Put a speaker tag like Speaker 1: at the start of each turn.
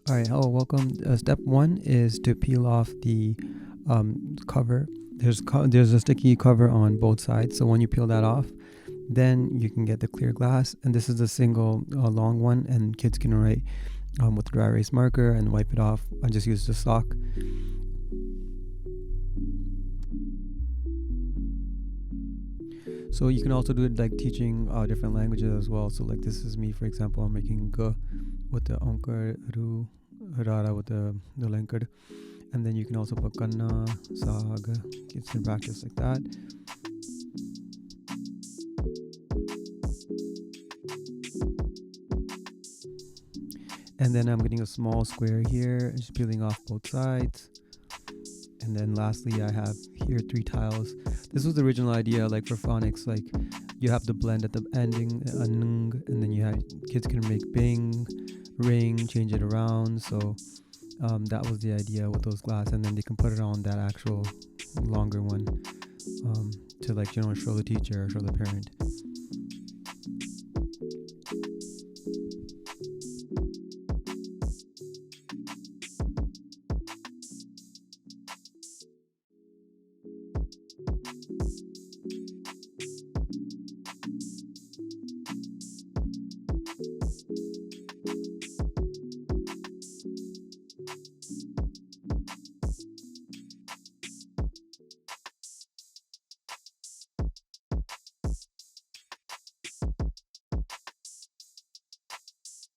Speaker 1: All right, hello, welcome. Step one is to peel off the cover. There's a sticky cover on both sides, so when you peel that off, then you can get the clear glass. And this is a single long one, and kids can write with a dry erase marker and wipe it off. I just use the sock. So you can also do it like teaching different languages as well. So like this is me, for example, I'm making g with the onkar, ru, rara with the lankar. And then you can also put kanna, sag, kids can practice like that. And then I'm getting a small square here, just peeling off both sides. And then lastly, I have here 3 tiles. This was the original idea, like for phonics, like you have the blend at the ending, and then you have kids can make bing, ring, change it around. So that was the idea with those glass, and then they can put it on that actual longer one to like show the teacher or show the parent.